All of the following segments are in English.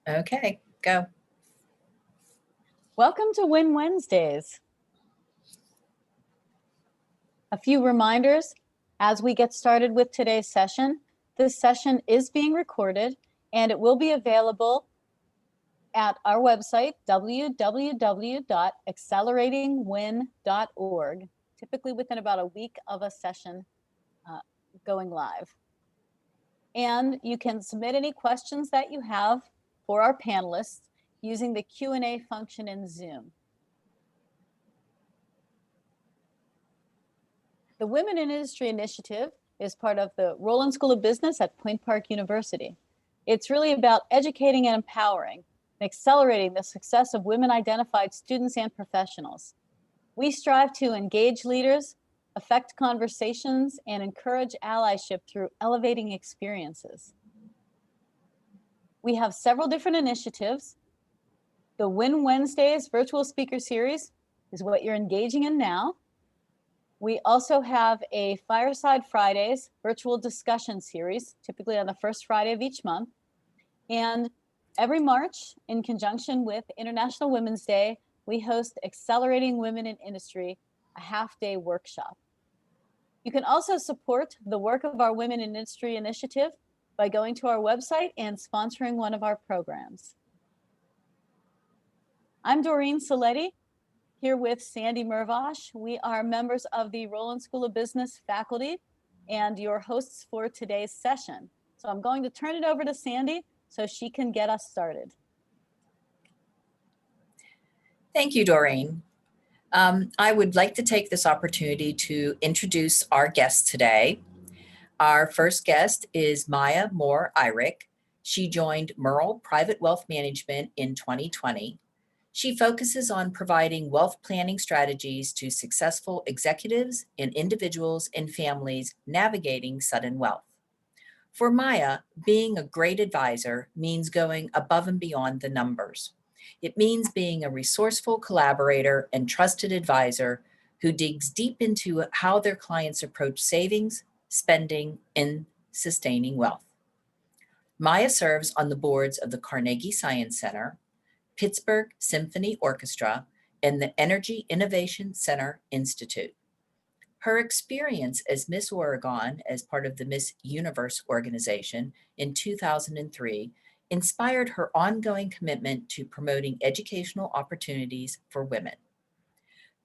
Okay, go. Welcome to Win Wednesdays. A few reminders as we get started with today's session. This session is being recorded and it will be available at our website, www.acceleratingwin.org, typically within about a week of a session going live. And you can submit any questions that you have for our panelists using the Q&A function in Zoom. The Women in Industry Initiative is part of the Roland School of Business at Point Park University. It's really about educating and empowering and accelerating the success of women-identified students and professionals. We strive to engage leaders, affect conversations, and encourage allyship through elevating experiences. We have several different initiatives. The Win Wednesdays virtual speaker series is what you're engaging in now. We also have a Fireside Fridays virtual discussion series, typically on the first Friday of each month. And every March, in conjunction with International Women's Day, we host Accelerating Women in Industry, a half-day workshop. You can also support the work of our Women in Industry initiative by going to our website and sponsoring one of our programs. I'm Doreen Saletti, here with Sandy Mervosh. We are members of the Roland School of Business faculty and your hosts for today's session. So I'm going to turn it over to Sandy so she can get us started. Thank you, Doreen. I would like to take this opportunity to introduce our guest today. Our first guest is Myah Moore-Eyrich. She joined Merle Private Wealth Management in 2020. She focuses on providing wealth planning strategies to successful executives and individuals and families navigating sudden wealth. For Myah, being a great advisor means going above and beyond the numbers. It means being a resourceful collaborator and trusted advisor who digs deep into how their clients approach savings, spending, and sustaining wealth. Myah serves on the boards of the Carnegie Science Center, Pittsburgh Symphony Orchestra, and the Energy Innovation Center Institute. Her experience as Miss Oregon as part of the Miss Universe organization in 2003 inspired her ongoing commitment to promoting educational opportunities for women.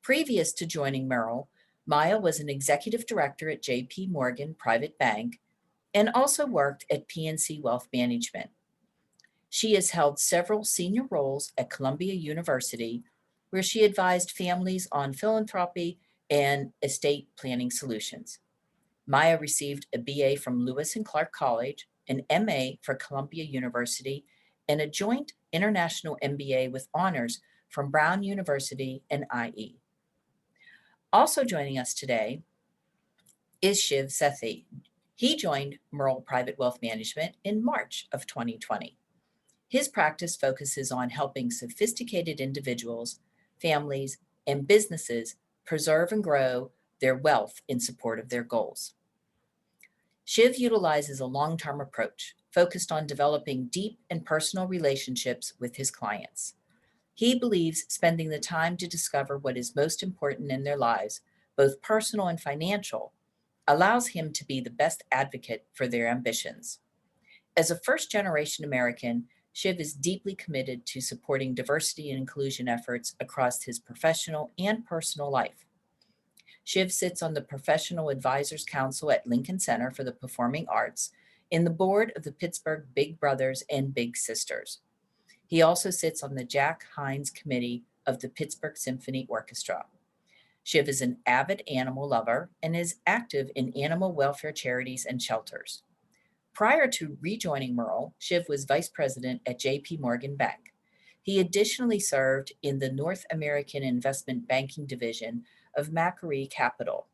Previous to joining Merle, Myah was an executive director at J.P. Morgan Private Bank and also worked at PNC Wealth Management. She has held several senior roles at Columbia University, where she advised families on philanthropy and estate planning solutions. Myah received a BA from Lewis and Clark College, an MA for Columbia University, and a joint international MBA with honors from Brown University and IE. Also joining us today is Shiv Sethi. He joined Merle Private Wealth Management in March of 2020. His practice focuses on helping sophisticated individuals, families, and businesses preserve and grow their wealth in support of their goals. Shiv utilizes a long-term approach focused on developing deep and personal relationships with his clients. He believes spending the time to discover what is most important in their lives, both personal and financial, allows him to be the best advocate for their ambitions. As a first-generation American, Shiv is deeply committed to supporting diversity and inclusion efforts across his professional and personal life. Shiv sits on the Professional Advisors Council at Lincoln Center for the Performing Arts and the board of the Pittsburgh Big Brothers and Big Sisters. He also sits on the Jack Hines Committee of the Pittsburgh Symphony Orchestra. Shiv is an avid animal lover and is active in animal welfare charities and shelters. Prior to rejoining Merle, Shiv was vice president at J.P. Morgan Bank. He additionally served in the North American Investment Banking Division of Macquarie Capital.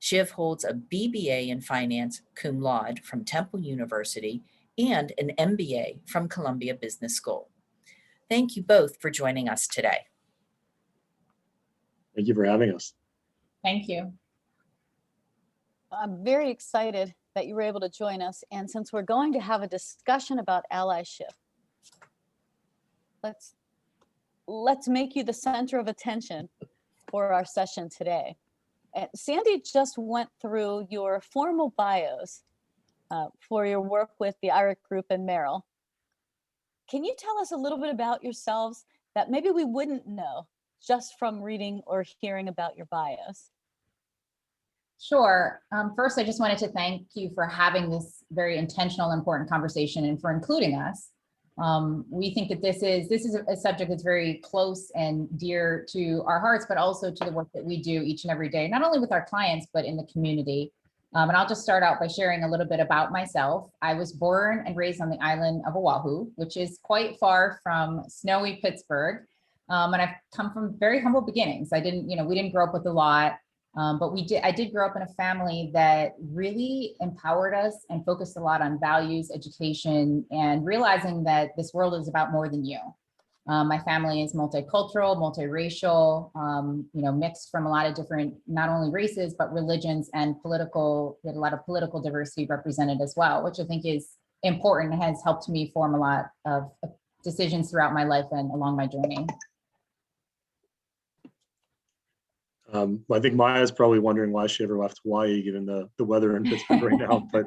Shiv holds a BBA in Finance cum laude from Temple University and an MBA from Columbia Business School. Thank you both for joining us today. Thank you for having us. Thank you. I'm very excited that you were able to join us. And since we're going to have a discussion about allyship, let's make you the center of attention for our session today. Sandy just went through your formal bios for your work with the IRIC group and Merrill. Can you tell us a little bit about yourselves that maybe we wouldn't know just from reading or hearing about your bios? Sure. First, I just wanted to thank you for having this very intentional, important conversation and for including us. We think that this is a subject that's very close and dear to our hearts, but also to the work that we do each and every day, not only with our clients, but in the community. And I'll just start out by sharing a little bit about myself. I was born and raised on the island of Oahu, which is quite far from snowy Pittsburgh. And I've come from very humble beginnings. We didn't grow up with a lot. But I did grow up in a family that really empowered us and focused a lot on values, education, and realizing that this world is about more than you. My family is multicultural, multiracial, mixed from a lot of different, not only races, but religions and we had a lot of political diversity represented as well, which I think is important and has helped me form a lot of decisions throughout my life and along my journey. I think Myah is probably wondering why she ever left Hawaii, given the weather in Pittsburgh right now. But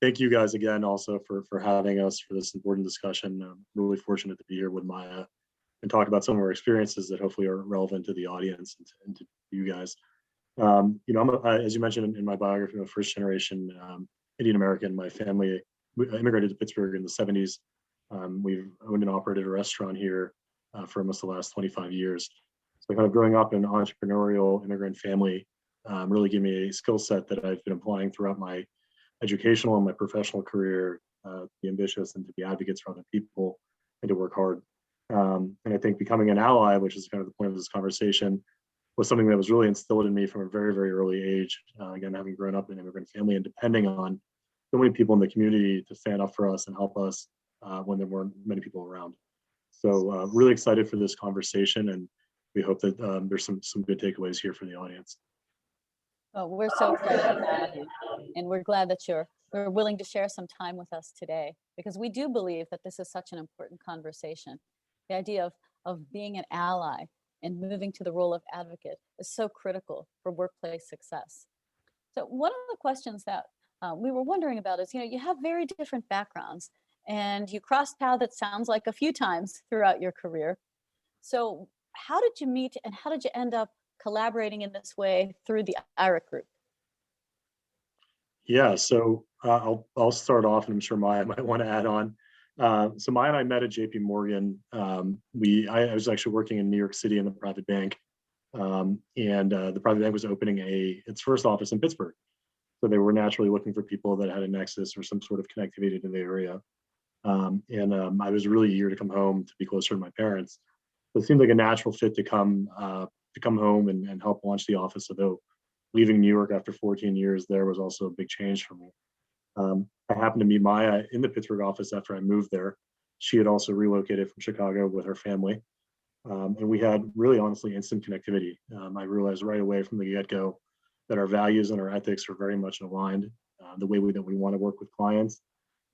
thank you guys again also for having us for this important discussion. I'm really fortunate to be here with Myah and talk about some of our experiences that hopefully are relevant to the audience and to you guys. I'm as you mentioned in my biography, I'm a first generation Indian American. My family immigrated to Pittsburgh in the 70s. We've owned and operated a restaurant here for almost the last 25 years. So kind of growing up in an entrepreneurial immigrant family really gave me a skill set that I've been applying throughout my educational and my professional career, to be ambitious and to be advocates for other people and to work hard. And I think becoming an ally, which is kind of the point of this conversation, was something that was really instilled in me from a very, very early age. Again, having grown up in an immigrant family and depending on so many people in the community to stand up for us and help us when there weren't many people around. So really excited for this conversation, and we hope that there's some good takeaways here for the audience. Well, we're so excited to have you, and we're glad that you're willing to share some time with us today, because we do believe that this is such an important conversation. The idea of being an ally and moving to the role of advocate is so critical for workplace success. So one of the questions that we were wondering about is, you have very different backgrounds and you crossed paths, it sounds like, a few times throughout your career. So how did you meet and how did you end up collaborating in this way through the IRIC group? Yeah, so I'll start off, and I'm sure Myah might want to add on. So Myah and I met at JP Morgan. I was actually working in New York City in the private bank, and the private bank was opening its first office in Pittsburgh. So they were naturally looking for people that had a nexus or some sort of connectivity to the area. I was really eager to come home to be closer to my parents. So it seemed like a natural fit to come home and help launch the office. Although leaving New York after 14 years there was also a big change for me. I happened to meet Myah in the Pittsburgh office after I moved there. She had also relocated from Chicago with her family. And we had really honestly instant connectivity. I realized right away from the get-go that our values and our ethics are very much aligned. The way that we want to work with clients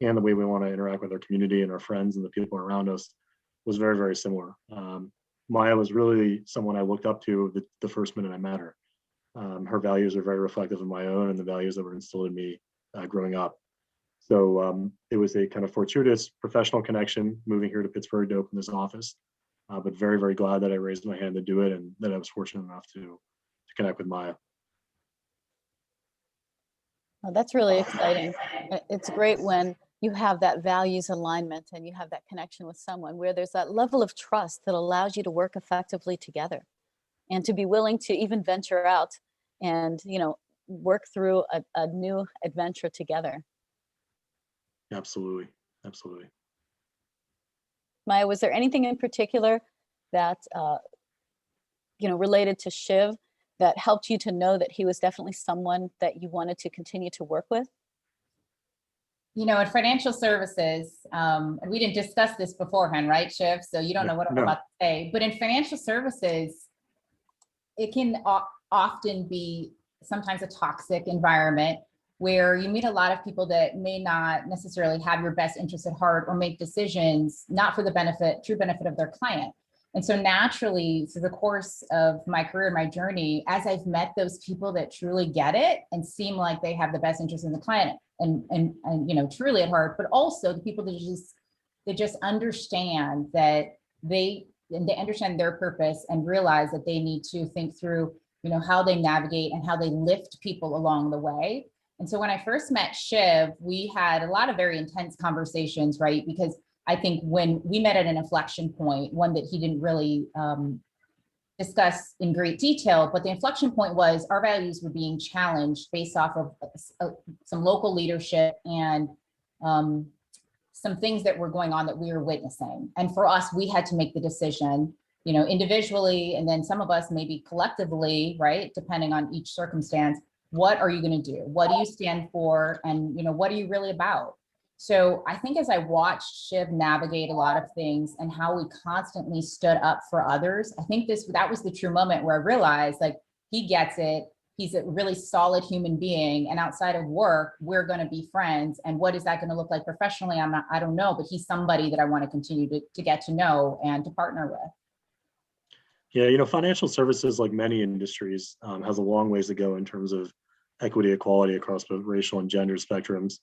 and the way we want to interact with our community and our friends and the people around us was very, very similar. Myah was really someone I looked up to the first minute I met her. Her values are very reflective of my own and the values that were instilled in me growing up. So it was a kind of fortuitous professional connection moving here to Pittsburgh to open this office, but very, very glad that I raised my hand to do it and that I was fortunate enough to connect with Myah. Oh, that's really exciting. It's great when you have that values alignment and you have that connection with someone where there's that level of trust that allows you to work effectively together and to be willing to even venture out and, work through a new adventure together. Absolutely. Absolutely. Myah, was there anything in particular that, related to Shiv that helped you to know that he was definitely someone that you wanted to continue to work with? In financial services, and we didn't discuss this beforehand, right, Shiv? So you don't know what I'm about to say, but in financial services, it can often be sometimes a toxic environment where you meet a lot of people that may not necessarily have your best interests at heart or make decisions not for the true benefit of their client. And so naturally, through the course of my career and my journey, as I've met those people that truly get it and seem like they have the best interest in the client and truly at heart, but also the people that just understand that they understand their purpose and realize that they need to think through, how they navigate and how they lift people along the way. And so when I first met Shiv, we had a lot of very intense conversations, right? Because I think when we met at an inflection point, one that he didn't really discuss in great detail, but the inflection point was our values were being challenged based off of some local leadership and some things that were going on that we were witnessing. And for us, we had to make the decision, individually, and then some of us maybe collectively, right? Depending on each circumstance, what are you going to do? What do you stand for? And, what are you really about? So I think as I watched Shiv navigate a lot of things and how we constantly stood up for others, I think that was the true moment where I realized, like, he gets it. He's a really solid human being. And outside of work, we're going to be friends. And what is that going to look like professionally? I don't know, but he's somebody that I want to continue to get to know and to partner with. Yeah, financial services, like many industries, has a long ways to go in terms of equity, equality across both racial and gender spectrums.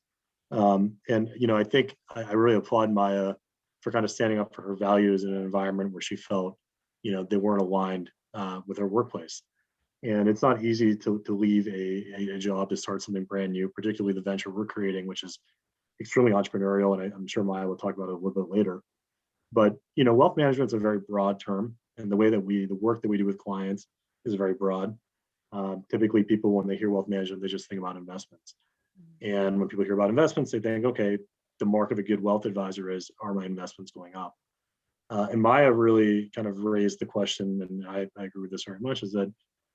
I think I really applaud Myah for kind of standing up for her values in an environment where she felt, they weren't aligned with her workplace. And it's not easy to leave a job to start something brand new, particularly the venture we're creating, which is extremely entrepreneurial. And I'm sure Myah will talk about it a little bit later. But, wealth management is a very broad term. And the way that the work that we do with clients is very broad. Typically, people, when they hear wealth management, they just think about investments. And when people hear about investments, they think, okay, the mark of a good wealth advisor is, are my investments going up? And Myah really kind of raised the question, and I agree with this very much, is that,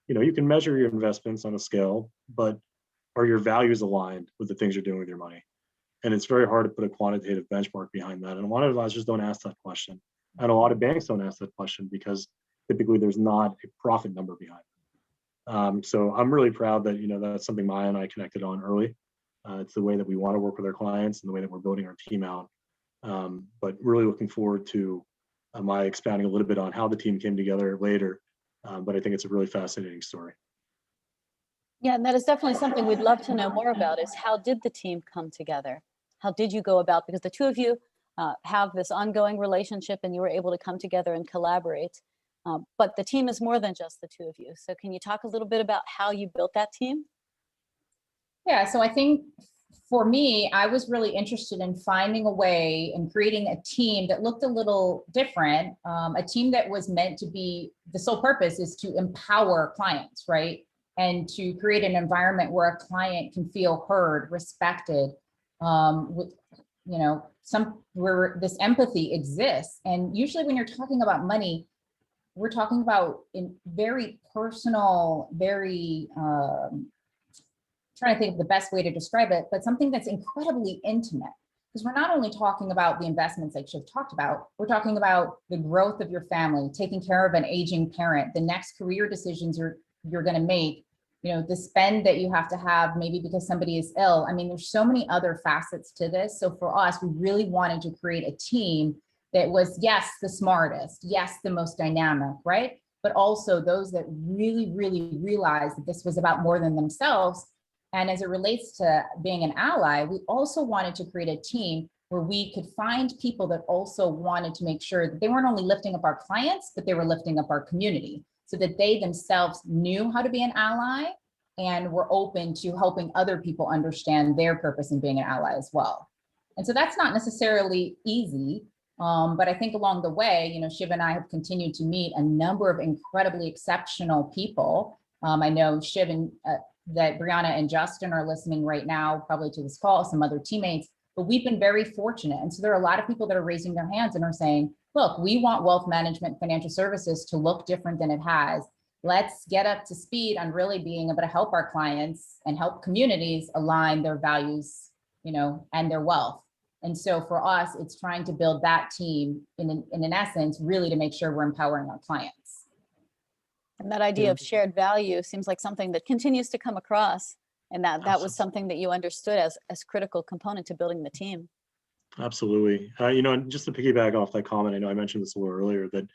you can measure your investments on a scale, but are your values aligned with the things you're doing with your money? And it's very hard to put a quantitative benchmark behind that. And a lot of advisors don't ask that question. And a lot of banks don't ask that question because typically there's not a profit number behind it. So I'm really proud that, that's something Myah and I connected on early. It's the way that we want to work with our clients and the way that we're building our team out. But really looking forward to Myah expanding a little bit on how the team came together later. But I think it's a really fascinating story. Yeah, and that is definitely something we'd love to know more about, is how did the team come together? How did you go about, because the two of you have this ongoing relationship and you were able to come together and collaborate. But the team is more than just the two of you. So can you talk a little bit about how you built that team? Yeah, so I think for me, I was really interested in finding a way and creating a team that looked a little different, a team that was meant to be, the sole purpose is to empower clients, right? And to create an environment where a client can feel heard, respected, where this empathy exists. And usually when you're talking about money, we're talking about in very personal, very, trying to think of the best way to describe it, but something that's incredibly intimate. Because we're not only talking about the investments like Shiv talked about, we're talking about the growth of your family, taking care of an aging parent, the next career decisions you're going to make, the spend that you have to have maybe because somebody is ill. I mean, there's so many other facets to this. So for us, we really wanted to create a team that was, yes, the smartest, yes, the most dynamic, right? But also those that really, really realized that this was about more than themselves. And as it relates to being an ally, we also wanted to create a team where we could find people that also wanted to make sure that they weren't only lifting up our clients, but they were lifting up our community, so that they themselves knew how to be an ally and were open to helping other people understand their purpose in being an ally as well. And so that's not necessarily easy, but I think along the way, Shiv and I have continued to meet a number of incredibly exceptional people. I know Shiv and that Brianna and Justin are listening right now, probably to this call, some other teammates, but we've been very fortunate. And so there are a lot of people that are raising their hands and are saying, look, we want wealth management financial services to look different than it has. Let's get up to speed on really being able to help our clients and help communities align their values, and their wealth. And so for us, it's trying to build that team in an essence, really to make sure we're empowering our clients. And that idea of shared value seems like something that continues to come across And that was something that you understood as critical component to building the team. Absolutely. And just to piggyback off that comment, I know I mentioned this a little earlier, that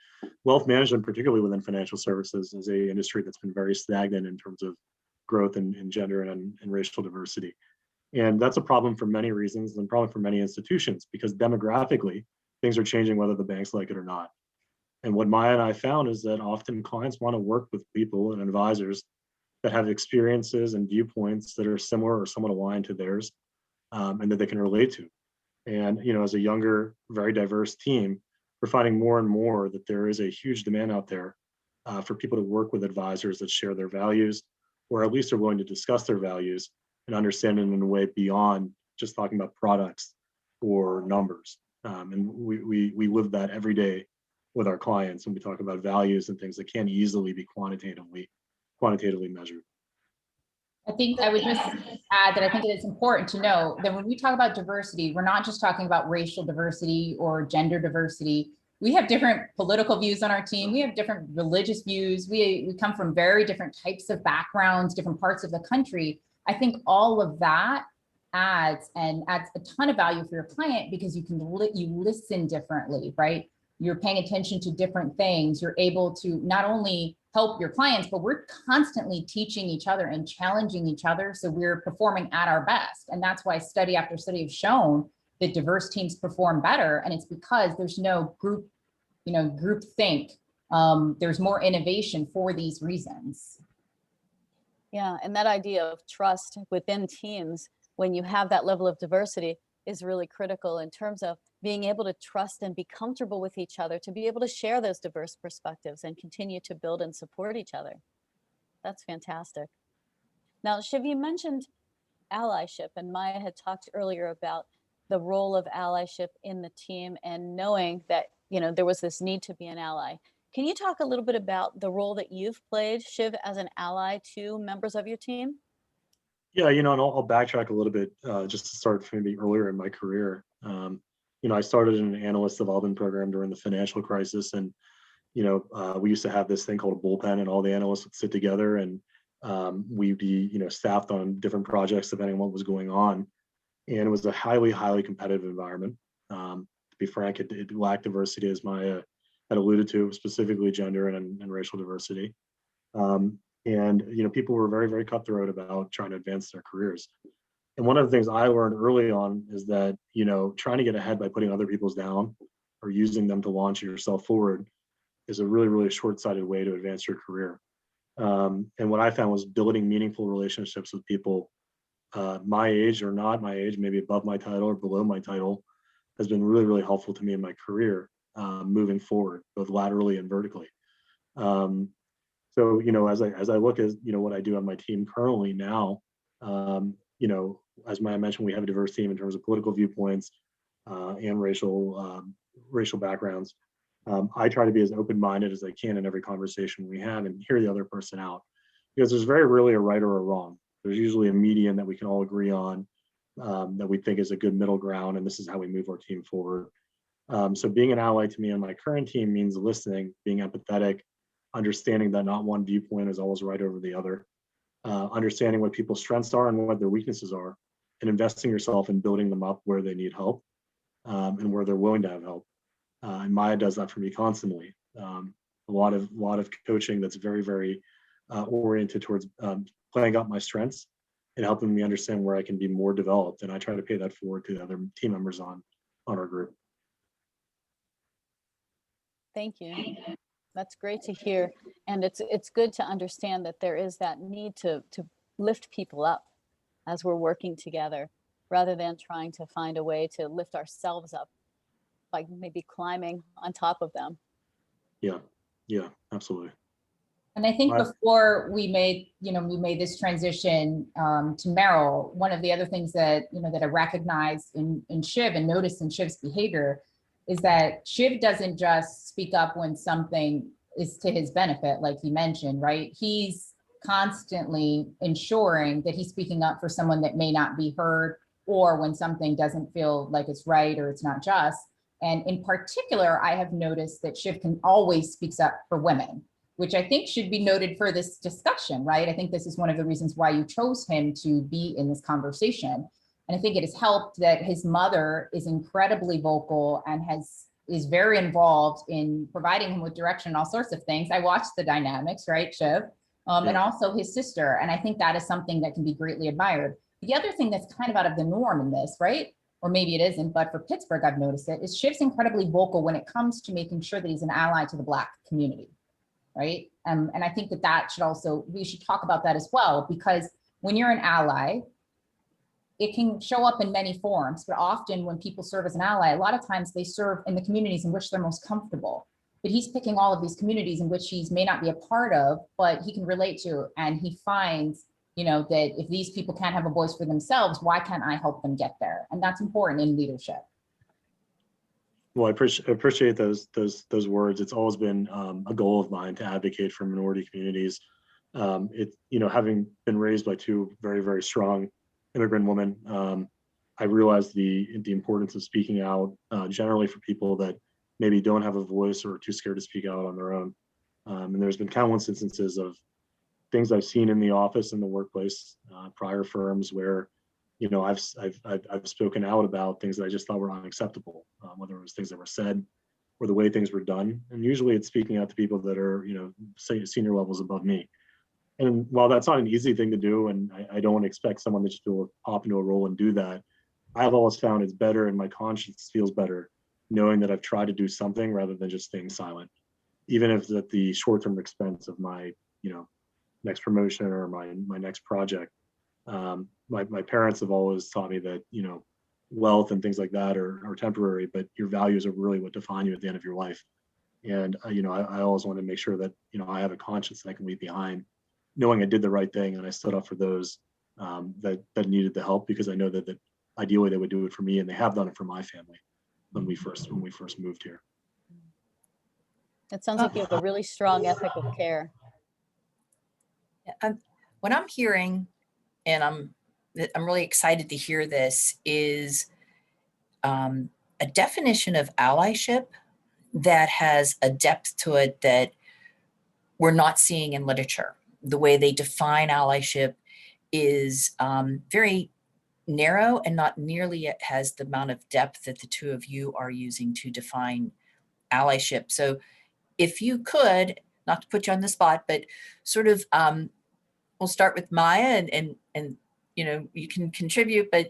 wealth management, particularly within financial services, is a industry that's been very stagnant in terms of growth in gender and racial diversity. And that's a problem for many reasons, and probably for many institutions, because demographically, things are changing whether the banks like it or not. And what Myah and I found is that often clients want to work with people and advisors that have experiences and viewpoints that are similar or somewhat aligned to theirs, and that they can relate to. And as a younger, very diverse team, we're finding more and more that there is a huge demand out there for people to work with advisors that share their values, or at least are willing to discuss their values and understand it in a way beyond just talking about products or numbers. And we live that every day with our clients when we talk about values and things that can't easily be quantitatively measured. I think I would just add that I think it is important to know that when we talk about diversity, we're not just talking about racial diversity or gender diversity. We have different political views on our team. We have different religious views. We come from very different types of backgrounds, different parts of the country. I think all of that adds a ton of value for your client, because you listen differently, right? You're paying attention to different things. You're able to not only help your clients, but we're constantly teaching each other and challenging each other. So we're performing at our best. And that's why study after study have shown that diverse teams perform better. And it's because there's no group think. There's more innovation for these reasons. Yeah, and that idea of trust within teams, when you have that level of diversity, is really critical in terms of being able to trust and be comfortable with each other, to be able to share those diverse perspectives and continue to build and support each other. That's fantastic. Now, Shiv, you mentioned allyship, and Myah had talked earlier about the role of allyship in the team and knowing that, there was this need to be an ally. Can you talk a little bit about the role that you've played, Shiv, as an ally to members of your team? Yeah, and I'll backtrack a little bit just to start from maybe earlier in my career. I started in an analyst development program during the financial crisis, and we used to have this thing called a bullpen, and all the analysts would sit together, and we'd be staffed on different projects depending on what was going on, and it was a highly competitive environment. To be frank, it lacked diversity, as Myah had alluded to, specifically gender and racial diversity. And people were very cutthroat about trying to advance their careers. And one of the things I learned early on is that trying to get ahead by putting other people's down or using them to launch yourself forward is a really short-sighted way to advance your career. And what I found was building meaningful relationships with people my age or not my age, maybe above my title or below my title, has been really helpful to me in my career moving forward, both laterally and vertically. So, as I look at, what I do on my team currently now, as Myah mentioned, we have a diverse team in terms of political viewpoints and racial backgrounds. I try to be as open-minded as I can in every conversation we have and hear the other person out, because there's very rarely a right or a wrong. There's usually a median that we can all agree on, that we think is a good middle ground, and this is how we move our team forward. So being an ally to me on my current team means listening, being empathetic, understanding that not one viewpoint is always right over the other, understanding what people's strengths are and what their weaknesses are, and investing yourself in building them up where they need help and where they're willing to have help. And Myah does that for me constantly. A lot of coaching that's very oriented towards playing up my strengths and helping me understand where I can be more developed. And I try to pay that forward to the other team members on our group. Thank you. That's great to hear. And it's good to understand that there is that need to lift people up as we're working together, rather than trying to find a way to lift ourselves up by maybe climbing on top of them. Yeah, absolutely. And I think before we made this transition to Merrill, one of the other things that I recognized in Shiv and noticed in Shiv's behavior is that Shiv doesn't just speak up when something is to his benefit, like he mentioned, right? He's constantly ensuring that he's speaking up for someone that may not be heard, or when something doesn't feel like it's right or it's not just. And in particular, I have noticed that Shiv can always speaks up for women. which I think should be noted for this discussion, right? I think this is one of the reasons why you chose him to be in this conversation. And I think it has helped that his mother is incredibly vocal and is very involved in providing him with direction and all sorts of things. I watched the dynamics, right, Shiv? And also his sister. And I think that is something that can be greatly admired. The other thing that's kind of out of the norm in this, right? Or maybe it isn't, but for Pittsburgh, I've noticed it, is Shiv's incredibly vocal when it comes to making sure that he's an ally to the Black community, right? And I think that should also, we should talk about that as well, because when you're an ally, it can show up in many forms, but often when people serve as an ally, a lot of times they serve in the communities in which they're most comfortable. But he's picking all of these communities in which he may not be a part of, but he can relate to, and he finds, that if these people can't have a voice for themselves, why can't I help them get there? And that's important in leadership. Well, I appreciate those words. It's always been a goal of mine to advocate for minority communities. Having been raised by two very, very strong immigrant women, I realized the importance of speaking out generally for people that maybe don't have a voice or are too scared to speak out on their own. And there's been countless instances of things I've seen in the office, in the workplace, prior firms where, I've spoken out about things that I just thought were unacceptable, whether it was things that were said or the way things were done. And usually it's speaking out to people that are, say senior levels above me. And while that's not an easy thing to do, and I don't expect someone to just pop into a role and do that, I've always found it's better, and my conscience feels better knowing that I've tried to do something rather than just staying silent, even if it's at the short-term expense of my, next promotion or my next project. My parents have always taught me that, wealth and things like that are temporary, but your values are really what define you at the end of your life. And, I always want to make sure that, I have a conscience that I can leave behind, knowing I did the right thing and I stood up for those that needed the help, because I know that ideally they would do it for me, and they have done it for my family when we first moved here. It sounds like you have a really strong ethic of care. What I'm hearing, and I'm really excited to hear this, is a definition of allyship that has a depth to it that we're not seeing in literature. The way they define allyship is very narrow and not nearly has the amount of depth that the two of you are using to define allyship. So if you could, not to put you on the spot, but sort of, we'll start with Myah, and you can contribute, but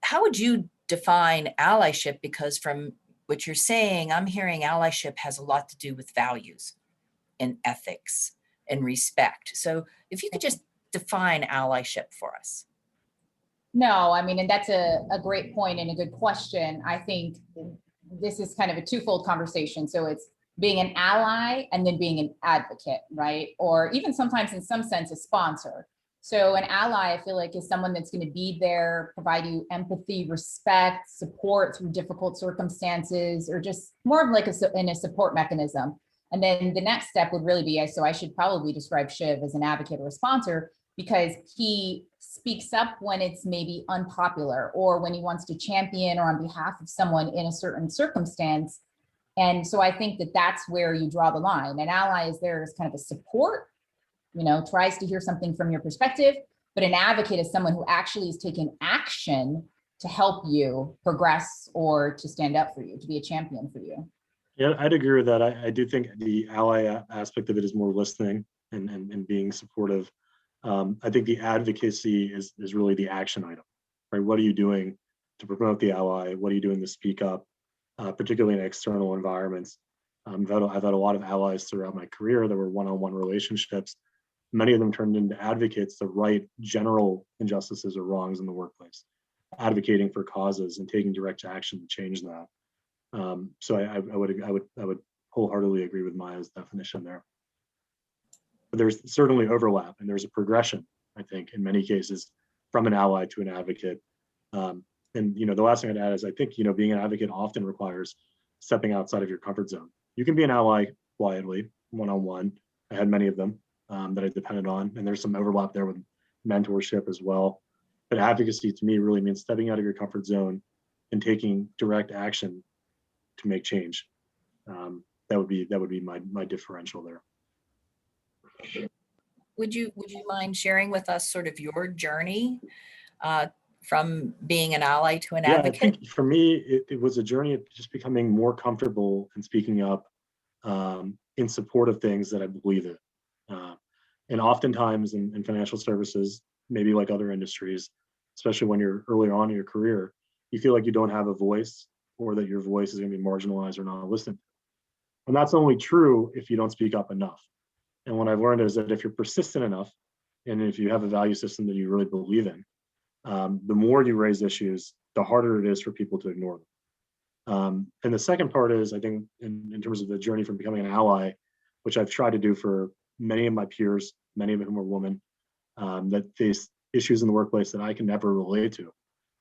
how would you define allyship? Because from what you're saying, I'm hearing allyship has a lot to do with values and ethics and respect. So if you could just define allyship for us. No, I mean, and that's a great point and a good question. I think this is kind of a twofold conversation. So it's being an ally and then being an advocate, right? Or even sometimes in some sense a sponsor. So an ally, I feel like, is someone that's going to be there, provide you empathy, respect, support through difficult circumstances, or just more of like in a support mechanism. And then the next step would really be, so I should probably describe Shiv as an advocate or a sponsor, because he speaks up when it's maybe unpopular, or when he wants to champion or on behalf of someone in a certain circumstance. And so I think that's where you draw the line. An ally is there as kind of a support, tries to hear something from your perspective, but an advocate is someone who actually is taking action to help you progress or to stand up for you, to be a champion for you. Yeah, I'd agree with that. I do think the ally aspect of it is more listening and being supportive. I think the advocacy is really the action item, right? What are you doing to promote the ally? What are you doing to speak up, particularly in external environments? I've had a lot of allies throughout my career that were one-on-one relationships. Many of them turned into advocates to right general injustices or wrongs in the workplace, advocating for causes and taking direct action to change that. So I would wholeheartedly agree with Myah's definition there. But there's certainly overlap, and there's a progression, I think, in many cases, from an ally to an advocate. And the last thing I'd add is I think being an advocate often requires stepping outside of your comfort zone. You can be an ally quietly, one-on-one. I had many of them that I depended on, and there's some overlap there with mentorship as well. But advocacy to me really means stepping out of your comfort zone and taking direct action to make change. that would be my differential there. Would you mind sharing with us sort of your journey from being an ally to an Yeah, advocate? I think for me, it was a journey of just becoming more comfortable and speaking up in support of things that I believe in. And oftentimes in financial services, maybe like other industries, especially when you're early on in your career, you feel like you don't have a voice, or that your voice is going to be marginalized or not listened to. And that's only true if you don't speak up enough. And what I've learned is that if you're persistent enough, and if you have a value system that you really believe in, the more you raise issues, the harder it is for people to ignore them. And the second part is, I think, in terms of the journey from becoming an ally, which I've tried to do for many of my peers, many of whom are women, that face issues in the workplace that I can never relate to,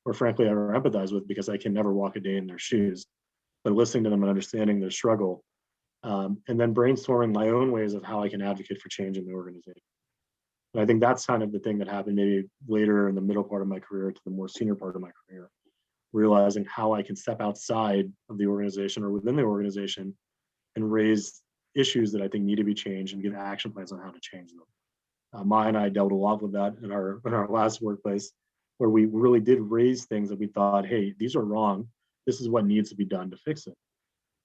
or frankly, ever empathize with, because I can never walk a day in their shoes. But listening to them and understanding their struggle, and then brainstorming my own ways of how I can advocate for change in the organization. And I think that's kind of the thing that happened maybe later in the middle part of my career to the more senior part of my career, realizing how I can step outside of the organization or within the organization and raise issues that I think need to be changed and give action plans on how to change them. Myah and I dealt a lot with that in our last workplace, where we really did raise things that we thought, hey, these are wrong. This is what needs to be done to fix it.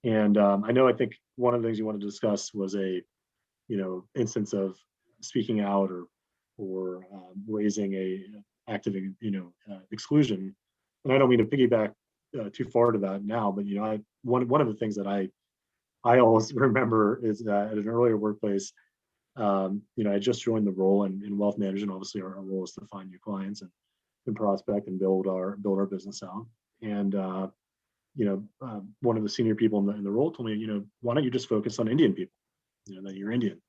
And I think one of the things you wanted to discuss was a, instance of speaking out or raising a active, exclusion. And I don't mean to piggyback too far to that now, but one of the things that I always remember is that at an earlier workplace, I just joined the role in wealth management. Obviously, our role is to find new clients and prospect and build our business out. And one of the senior people in the role told me, why don't you just focus on Indian people? That you're Indian.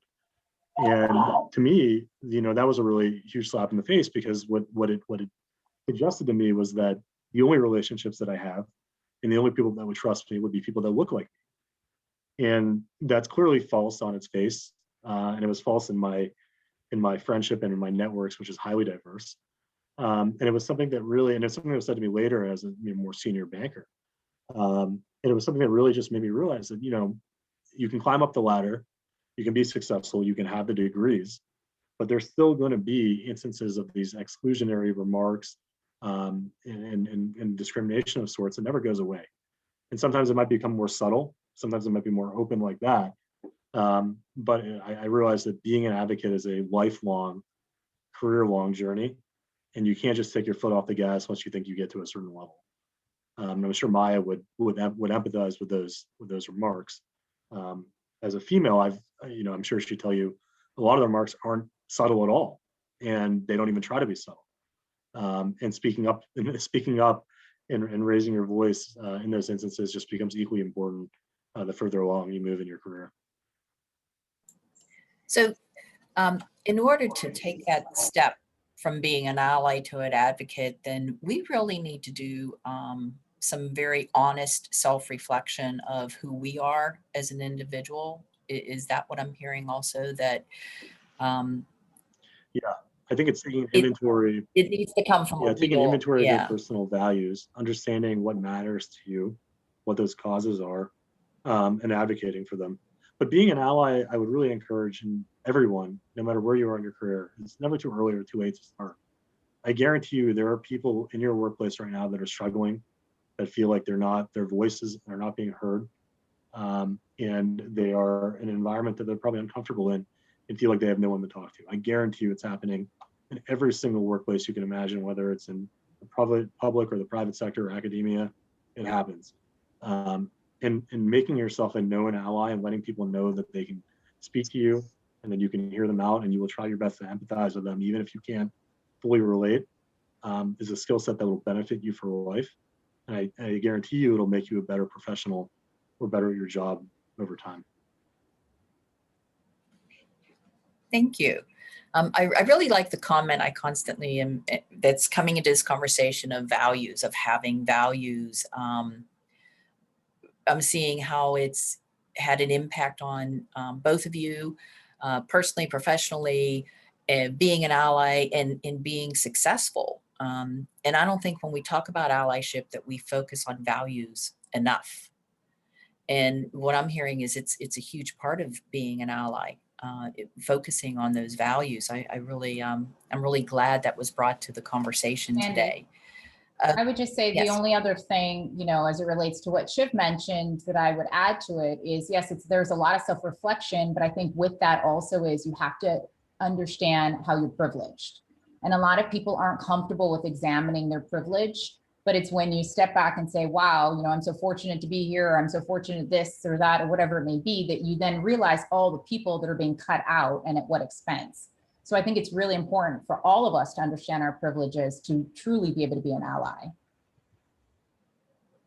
And to me, that was a really huge slap in the face, because what it suggested to me was that the only relationships that I have and the only people that would trust me would be people that look like me. And that's clearly false on its face. And it was false in my friendship and in my networks, which is highly diverse. And it was something that really, and it's something that was said to me later as a more senior banker. And it was something that really just made me realize that, you can climb up the ladder, you can be successful, you can have the degrees, but there's still going to be instances of these exclusionary remarks and discrimination of sorts that never goes away. And sometimes it might become more subtle, sometimes it might be more open like that. But I realized that being an advocate is a lifelong, career-long journey, and you can't just take your foot off the gas once you think you get to a certain level. I'm sure Myah would empathize with those remarks. As a female, I'm sure she'd tell you a lot of the remarks aren't subtle at all, and they don't even try to be subtle. And speaking up and raising your voice in those instances just becomes equally important the further along you move in your career. So in order to take that step from being an ally to an advocate, then we really need to do some very honest self-reflection of who we are as an individual. Is that what I'm hearing also? That yeah, I think it's taking inventory. It needs to come from taking inventory of your personal values, understanding what matters to you, what those causes are, and advocating for them. But being an ally, I would really encourage everyone, no matter where you are in your career, it's never too early or too late to start. I guarantee you there are people in your workplace right now that are struggling, that feel like their voices are not being heard, and they are in an environment that they're probably uncomfortable in and feel like they have no one to talk to. I guarantee you it's happening in every single workplace you can imagine, whether it's in the public or the private sector or academia. It happens. And making yourself a known ally and letting people know that they can speak to you and that you can hear them out and you will try your best to empathize with them, even if you can't fully relate, is a skill set that will benefit you for life. And I guarantee you it'll make you a better professional or better at your job over time. Thank you. I really like the comment I constantly am, that's coming into this conversation of values, of having values. I'm seeing how it's had an impact on both of you, personally, professionally, being an ally and being successful. And I don't think when we talk about allyship that we focus on values enough. And what I'm hearing is it's a huge part of being an ally, focusing on those values. I really, I'm really glad that was brought to the conversation Andy, today. I would just say the Yes. only other thing, as it relates to what Shiv mentioned that I would add to it is, yes, there's a lot of self-reflection, but I think with that also is you have to understand how you're privileged. And a lot of people aren't comfortable with examining their privilege, but it's when you step back and say, wow, I'm so fortunate to be here, or I'm so fortunate this or that, or whatever it may be, that you then realize all the people that are being cut out and at what expense. So I think it's really important for all of us to understand our privileges to truly be able to be an ally.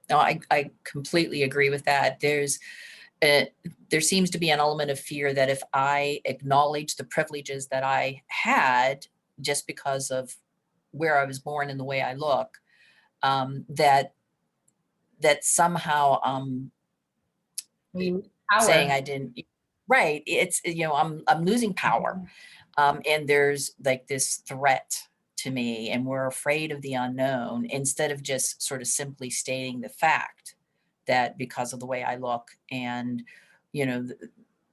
No, I completely agree with that. There seems to be an element of fear that if I acknowledge the privileges that I had just because of where I was born and the way I look, that somehow saying I didn't, right. It's, I'm losing power. And there's like this threat to me, and we're afraid of the unknown instead of just sort of simply stating the fact that because of the way I look and,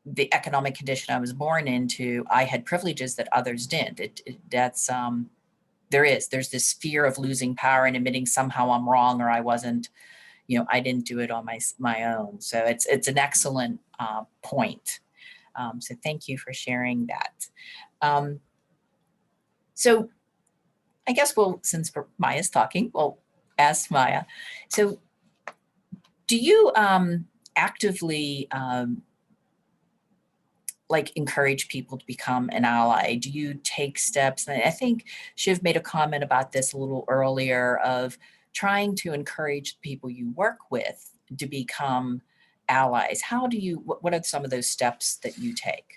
the economic condition I was born into, I had privileges that others didn't. There's this fear of losing power and admitting somehow I'm wrong, or I wasn't, I didn't do it on my own. So it's an excellent point. So thank you for sharing that. So I guess since Maya's talking, we'll ask Myah. So do you actively encourage people to become an ally? Do you take steps? And I think Shiv made a comment about this a little earlier of trying to encourage people you work with to become allies. What are some of those steps that you take?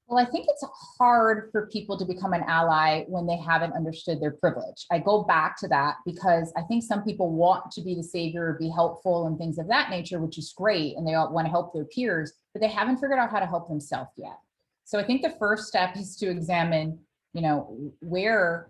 Well, I think it's hard for people to become an ally when they haven't understood their privilege. I go back to that because I think some people want to be the savior, be helpful and things of that nature, which is great. And they all want to help their peers, but they haven't figured out how to help themselves yet. So I think the first step is to examine, where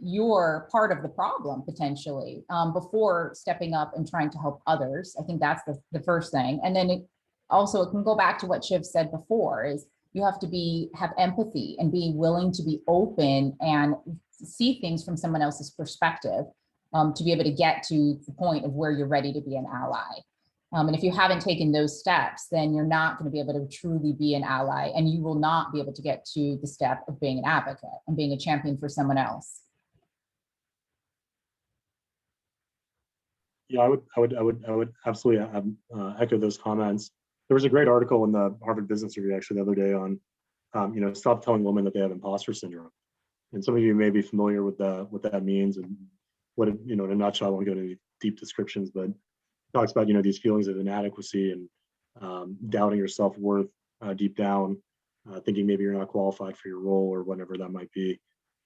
you're part of the problem potentially before stepping up and trying to help others. I think that's the first thing. And then it can go back to what Shiv said before is, you have to have empathy and be willing to be open and see things from someone else's perspective to be able to get to the point of where you're ready to be an ally. And if you haven't taken those steps, then you're not going to be able to truly be an ally, and you will not be able to get to the step of being an advocate and being a champion for someone else. Yeah, I would absolutely echo those comments. There was a great article in the Harvard Business Review actually the other day on, stop telling women that they have imposter syndrome. And some of you may be familiar with what that means and what it, in a nutshell. I won't go into any deep descriptions, but it talks about these feelings of inadequacy and doubting your self-worth deep down, thinking maybe you're not qualified for your role or whatever that might be.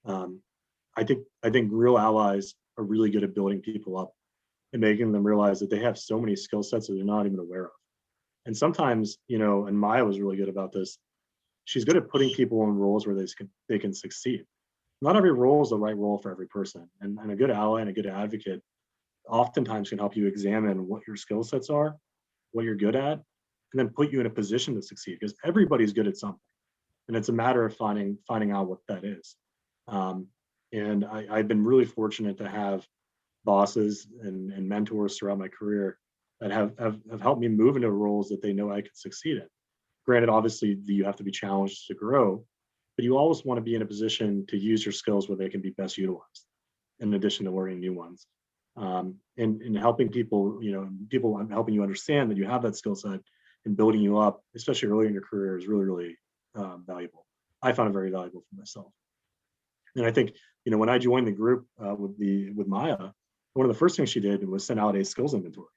I think real allies are really good at building people up and making them realize that they have so many skill sets that they're not even aware of. And sometimes, and Myah was really good about this. She's good at putting people in roles where they can succeed. Not every role is the right role for every person. And a good ally and a good advocate oftentimes can help you examine what your skill sets are, what you're good at, and then put you in a position to succeed, because everybody's good at something. And it's a matter of finding out what that is. And I've been really fortunate to have bosses and mentors throughout my career that have helped me move into roles that they know I could succeed in. Granted, obviously, you have to be challenged to grow, but you always want to be in a position to use your skills where they can be best utilized, in addition to learning new ones. And helping people, people helping you understand that you have that skill set and building you up, especially early in your career, is really, really valuable. I found it very valuable for myself. And I think, when I joined the group with Myah, one of the first things she did was send out a skills inventory.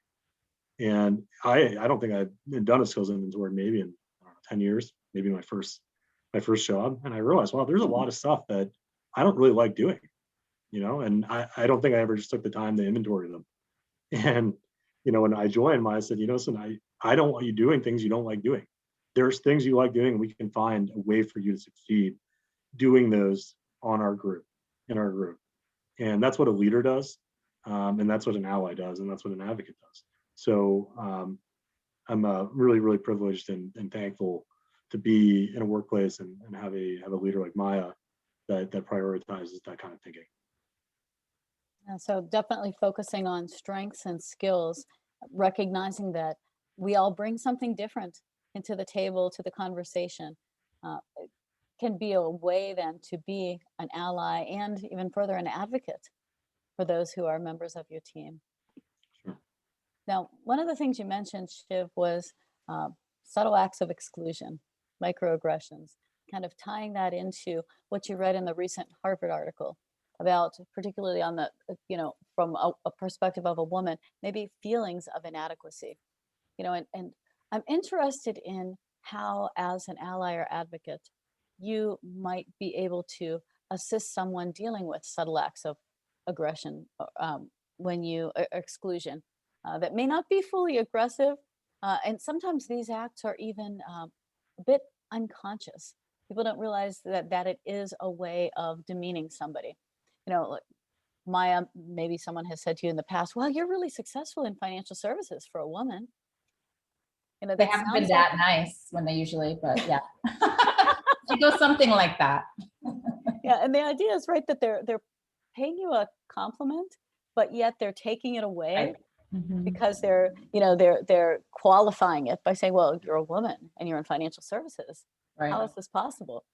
And I don't think I've done a skills inventory maybe in 10 years, maybe my first job. And I realized, wow, there's a lot of stuff that I don't really like doing, and I don't think I ever just took the time to inventory them. And, when I joined, Myah said, listen, I don't want you doing things you don't like doing. There's things you like doing, and we can find a way for you to succeed doing those in our group. And that's what a leader does. And that's what an ally does. And that's what an advocate does. So I'm really, really privileged and thankful to be in a workplace and have a leader like Myah that prioritizes that kind of thinking. And so definitely focusing on strengths and skills, recognizing that we all bring something different into the table, to the conversation, it can be a way then to be an ally and even further an advocate for those who are members of your team. Sure. Now, one of the things you mentioned, Shiv, was subtle acts of exclusion, microaggressions, kind of tying that into what you read in the recent Harvard article about, particularly on the, from a perspective of a woman, maybe feelings of inadequacy, and I'm interested in how, as an ally or advocate, you might be able to assist someone dealing with subtle acts of aggression, exclusion, that may not be fully aggressive. And sometimes these acts are even a bit unconscious. People don't realize that it is a way of demeaning somebody. Like Myah, maybe someone has said to you in the past, well, you're really successful in financial services for a woman. They haven't been that nice when they usually, but yeah. It goes something like that. Yeah, and the idea is right that they're paying you a compliment, but yet they're taking it away. Right. Mm-hmm. Because they're qualifying it by saying, well, you're a woman and you're in financial services. Right. How is this possible?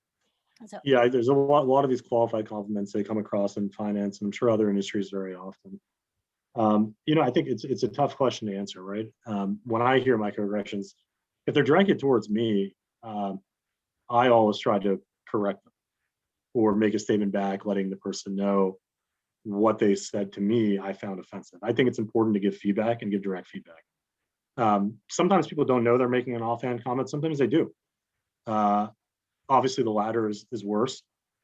So, yeah, there's a lot of these qualified compliments they come across in finance, and I'm sure other industries very often. I think it's a tough question to answer, right? When I hear microaggressions, if they're directed towards me, I always try to correct them or make a statement back, letting the person know what they said to me I found offensive. I think it's important to give feedback and give direct feedback. Sometimes people don't know they're making an offhand comment. Sometimes they do. Obviously, the latter is worse,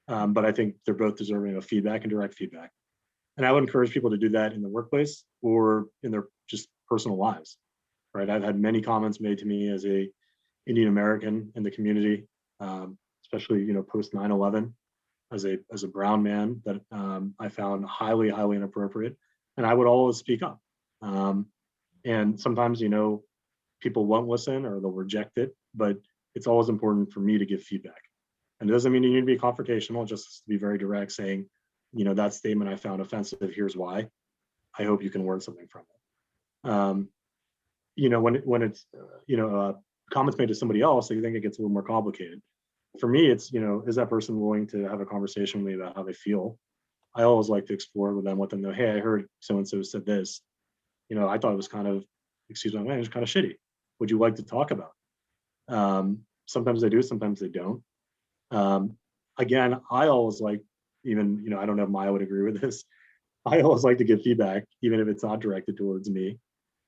but I think they're both deserving of feedback and direct feedback. And I would encourage people to do that in the workplace or in their just personal lives, right? I've had many comments made to me as a Indian American in the community, especially post 9/11. As a brown man, that I found highly inappropriate, and I would always speak up. And sometimes people won't listen or they'll reject it, but it's always important for me to give feedback. And it doesn't mean you need to be confrontational, just to be very direct, saying, that statement I found offensive, here's why. I hope you can learn something from it. When it's comments made to somebody else, I think it gets a little more complicated. For me, it's, is that person willing to have a conversation with me about how they feel? I always like to explore with them, let them know, hey, I heard so-and-so said this. I thought it was kind of, excuse my language, kind of shitty. Would you like to talk about it? Sometimes they do, sometimes they don't. Again, I always like, even, I don't know if Myah would agree with this. I always like to give feedback, even if it's not directed towards me,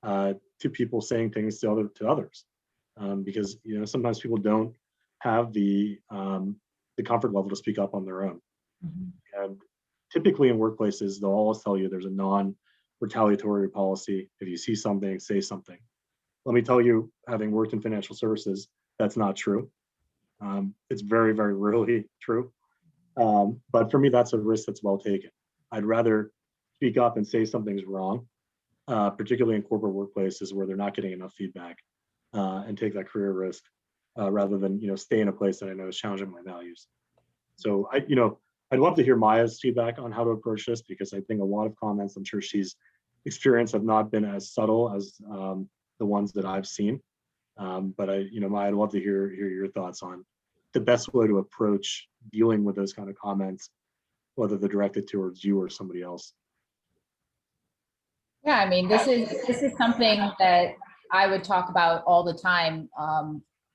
to people saying things to others. Because, sometimes people don't have the comfort level to speak up on their own. Mm-hmm. And typically in workplaces, they'll always tell you there's a non-retaliatory policy. If you see something, say something. Let me tell you, having worked in financial services, that's not true. It's very, very rarely true. But for me, that's a risk that's well taken. I'd rather speak up and say something's wrong, particularly in corporate workplaces where they're not getting enough feedback, and take that career risk. Rather than stay in a place that I know is challenging my values. So I'd love to hear Myah's feedback on how to approach this, because I think a lot of comments I'm sure she's experienced have not been as subtle as the ones that I've seen. But Myah, I'd love to hear your thoughts on the best way to approach dealing with those kind of comments, whether they're directed towards you or somebody else. Yeah, I mean, this is something that I would talk about all the time.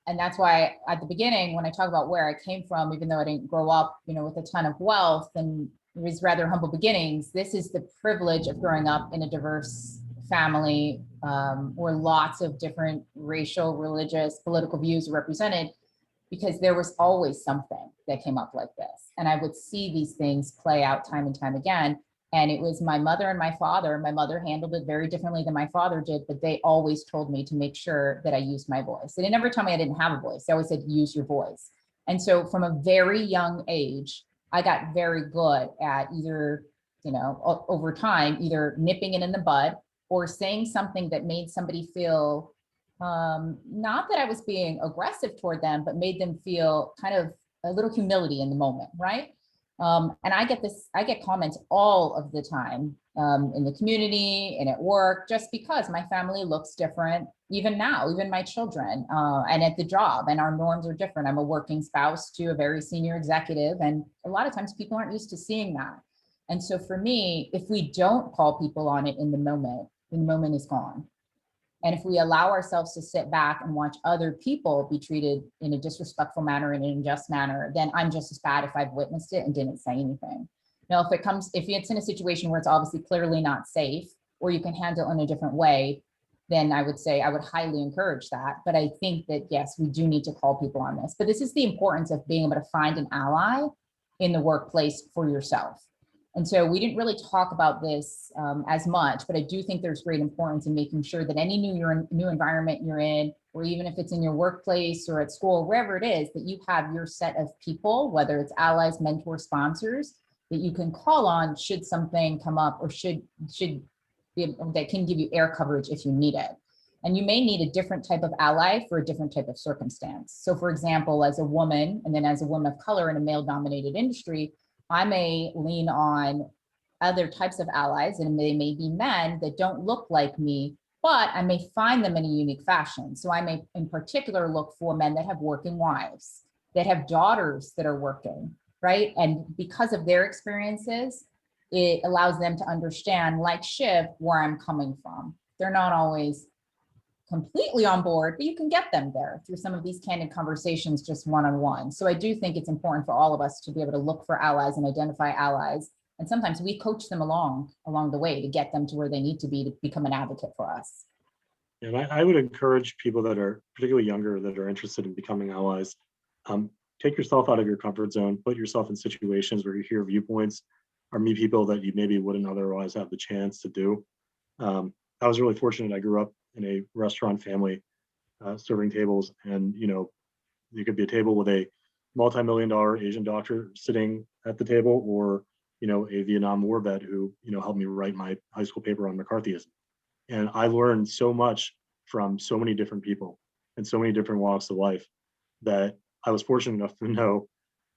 And that's why at the beginning, when I talk about where I came from, even though I didn't grow up, with a ton of wealth and it was rather humble beginnings, this is the privilege of growing up in a diverse family, where lots of different racial, religious, political views are represented, because there was always something that came up like this. And I would see these things play out time and time again. And it was my mother and my father. My mother handled it very differently than my father did, but they always told me to make sure that I used my voice. They didn't ever tell me I didn't have a voice. They always said, use your voice. And so from a very young age, I got very good at either, over time, either nipping it in the bud or saying something that made somebody feel, not that I was being aggressive toward them, but made them feel kind of a little humility in the moment, right? And I get comments all of the time, in the community and at work, just because my family looks different, even now, even my children, and at the job, and our norms are different. I'm a working spouse to a very senior executive, and a lot of times people aren't used to seeing that. And so for me, if we don't call people on it in the moment is gone. And if we allow ourselves to sit back and watch other people be treated in a disrespectful manner, in an unjust manner, then I'm just as bad if I've witnessed it and didn't say anything. Now, if it's in a situation where it's obviously clearly not safe, or you can handle it in a different way, then I would say I would highly encourage that. But I think that, yes, we do need to call people on this. But this is the importance of being able to find an ally in the workplace for yourself. And so we didn't really talk about this as much, but I do think there's great importance in making sure that any new environment you're in, or even if it's in your workplace or at school, wherever it is, that you have your set of people, whether it's allies, mentors, sponsors, that you can call on should something come up, or should be, that can give you air coverage if you need it. And you may need a different type of ally for a different type of circumstance. So for example, as a woman, and then as a woman of color in a male-dominated industry, I may lean on other types of allies, and they may be men that don't look like me, but I may find them in a unique fashion. So I may in particular look for men that have working wives, that have daughters that are working, right? And because of their experiences, it allows them to understand, like Shiv, where I'm coming from. They're not always completely on board, but you can get them there through some of these candid conversations, just one-on-one. So I do think it's important for all of us to be able to look for allies and identify allies. And sometimes we coach them along the way to get them to where they need to be to become an advocate for us. And I would encourage people that are particularly younger, that are interested in becoming allies, take yourself out of your comfort zone, put yourself in situations where you hear viewpoints or meet people that you maybe wouldn't otherwise have the chance to do. I was really fortunate. I grew up in a restaurant family, serving tables, and you could be a table with a multi-million-dollar Asian doctor sitting at the table, or a Vietnam War vet who helped me write my high school paper on McCarthyism. And I learned so much from so many different people and so many different walks of life, that I was fortunate enough to know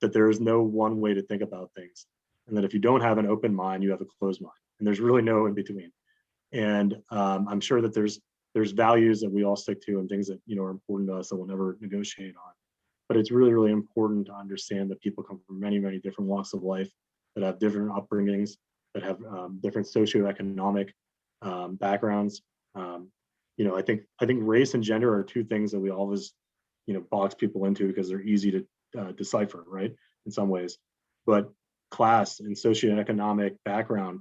that there is no one way to think about things, and that if you don't have an open mind, you have a closed mind, and there's really no in between. And I'm sure that there's values that we all stick to, and things that are important to us that we'll never negotiate on. But it's really, really important to understand that people come from many, many different walks of life, that have different upbringings, that have different socioeconomic backgrounds. I think race and gender are two things that we always box people into because they're easy to decipher, right? In some ways, but class and socioeconomic background,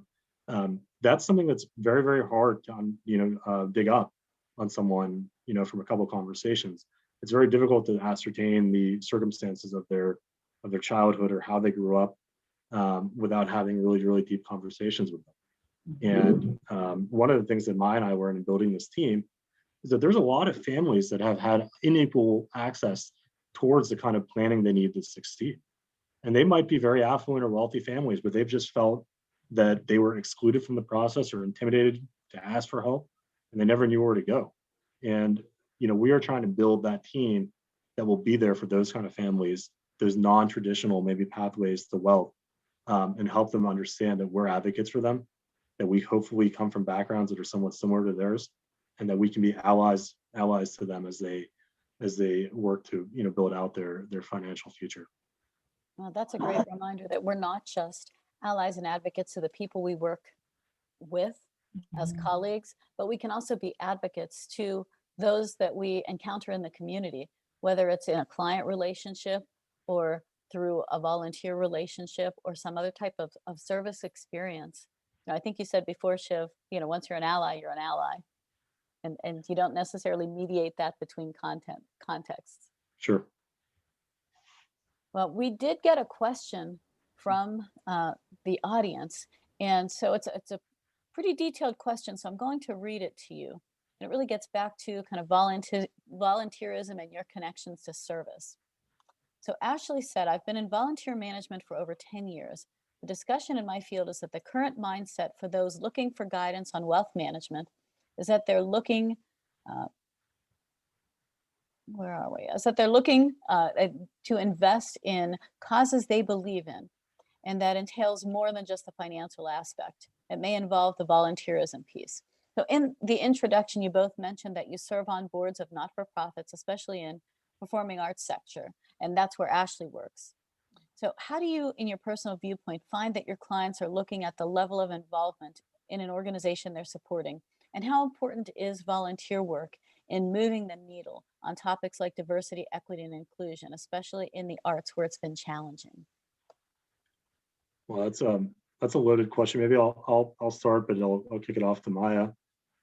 that's something that's very, very hard to dig up on someone from a couple of conversations. It's very difficult to ascertain the circumstances of their childhood or how they grew up without having really, really deep conversations with them. And one of the things that Myah and I learned in building this team is that there's a lot of families that have had unequal access towards the kind of planning they need to succeed. And they might be very affluent or wealthy families, but they've just felt that they were excluded from the process or intimidated to ask for help, and they never knew where to go. And we are trying to build that team that will be there for those kind of families, those non-traditional maybe pathways to wealth, and help them understand that we're advocates for them, that we hopefully come from backgrounds that are somewhat similar to theirs, and that we can be allies to them as they work to build out their financial future. Well, that's a great reminder that we're not just allies and advocates to the people we work with as colleagues, but we can also be advocates to those that we encounter in the community, whether it's in a client relationship or through a volunteer relationship or some other type of service experience. I think you said before, Shiv, once you're an ally, you're an ally. And you don't necessarily mediate that between contexts. Sure. Well, we did get a question from the audience, and so it's a pretty detailed question, so I'm going to read it to you. And it really gets back to kind of volunteerism and your connections to service. So Ashley said, I've been in volunteer management for over 10 years. The discussion in my field is that the current mindset for those looking for guidance on wealth management is that they're looking, where are we? Is that they're looking to invest in causes they believe in. And that entails more than just the financial aspect. It may involve the volunteerism piece. So in the introduction, you both mentioned that you serve on boards of not-for-profits, especially in performing arts sector, and that's where Ashley works. So how do you, in your personal viewpoint, find that your clients are looking at the level of involvement in an organization they're supporting? And how important is volunteer work in moving the needle on topics like diversity, equity, and inclusion, especially in the arts where it's been challenging? Well, that's a loaded question. Maybe I'll start, but I'll kick it off to Myah.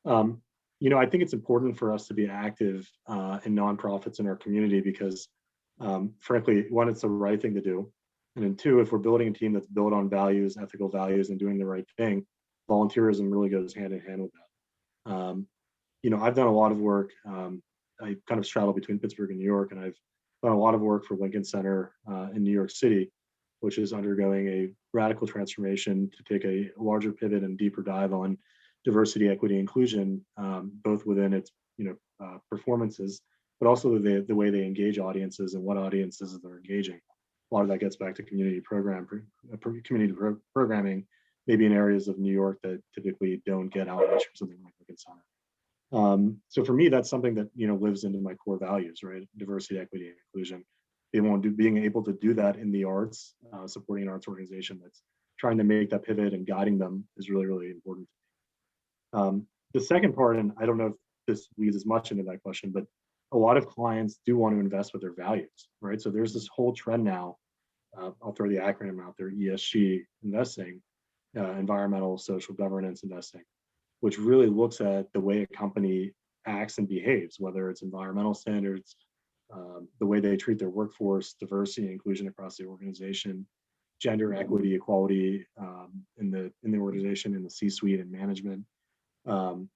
I think it's important for us to be active in nonprofits in our community because, frankly, one, it's the right thing to do, and then two, if we're building a team that's built on values, ethical values, and doing the right thing, volunteerism really goes hand in hand with that. I've done a lot of work. I kind of straddle between Pittsburgh and New York, and I've done a lot of work for Lincoln Center in New York City, which is undergoing a radical transformation to take a larger pivot and deeper dive on diversity, equity, inclusion, both within its performances, but also the way they engage audiences and what audiences they're engaging. A lot of that gets back to community programming, maybe in areas of New York that typically don't get outreach from something like Lincoln Center. So for me, that's something that lives into my core values, right? Diversity, equity, and inclusion. Being able to do that in the arts, supporting an arts organization that's trying to make that pivot and guiding them is really, really important. The second part, and I don't know if this leads as much into that question, but a lot of clients do want to invest with their values, right? So there's this whole trend now, I'll throw the acronym out there, ESG investing, environmental, social governance investing, which really looks at the way a company acts and behaves, whether it's environmental standards, the way they treat their workforce, diversity and inclusion across the organization, gender equity, equality in the organization, in the C-suite and management, and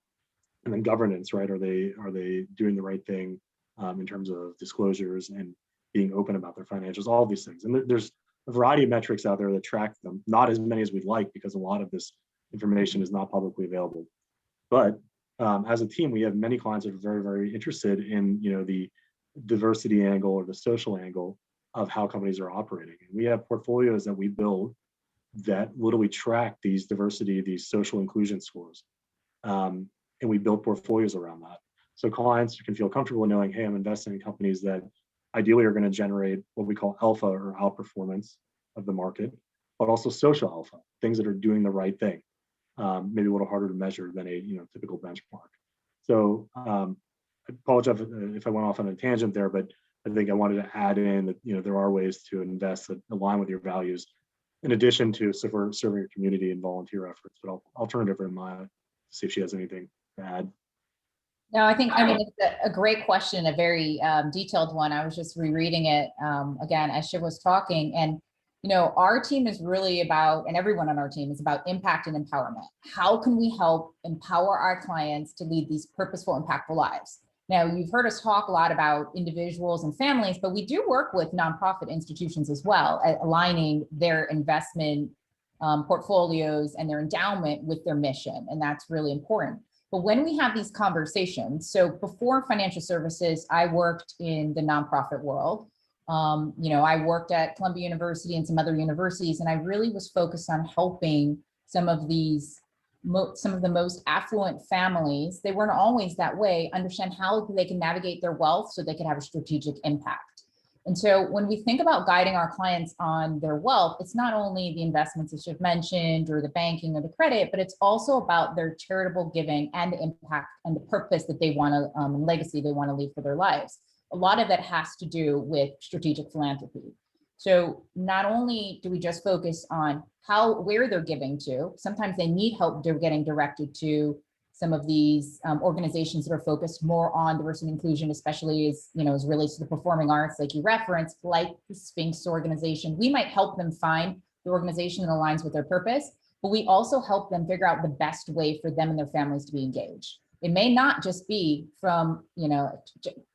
then governance, right? Are they doing the right thing in terms of disclosures and being open about their financials? All of these things, and there's a variety of metrics out there that track them. Not as many as we'd like because a lot of this information is not publicly available. But as a team, we have many clients that are very, very interested in the diversity angle or the social angle of how companies are operating. And we have portfolios that we build that literally track these diversity, these social inclusion scores. And we build portfolios around that. So clients can feel comfortable knowing, hey, I'm investing in companies that ideally are going to generate what we call alpha or outperformance of the market, but also social alpha, things that are doing the right thing. Maybe a little harder to measure than a typical benchmark. So I apologize if I went off on a tangent there, but I think I wanted to add in that there are ways to invest that align with your values, in addition to serving your community and volunteer efforts. But I'll turn it over to Myah to see if she has anything to add. No, I mean, it's a great question, a very detailed one. I was just rereading it again as Shiv was talking, and our team is really about, and everyone on our team is about impact and empowerment. How can we help empower our clients to lead these purposeful, impactful lives? Now, you've heard us talk a lot about individuals and families, but we do work with nonprofit institutions as well, at aligning their investment portfolios and their endowment with their mission, and that's really important. But when we have these conversations, so before financial services, I worked in the nonprofit world. I worked at Columbia University and some other universities, and I really was focused on helping some of the most affluent families. They weren't always that way, understand how they can navigate their wealth so they can have a strategic impact. And so when we think about guiding our clients on their wealth, it's not only the investments that you've mentioned or the banking or the credit, but it's also about their charitable giving and the impact and the purpose that they want to, legacy they want to leave for their lives. A lot of that has to do with strategic philanthropy. So not only do we just focus on where they're giving to, sometimes they need help getting directed to some of these organizations that are focused more on diversity and inclusion, especially as relates to the performing arts, like you referenced, like the Sphinx organization. We might help them find the organization that aligns with their purpose, but we also help them figure out the best way for them and their families to be engaged. It may not just be from,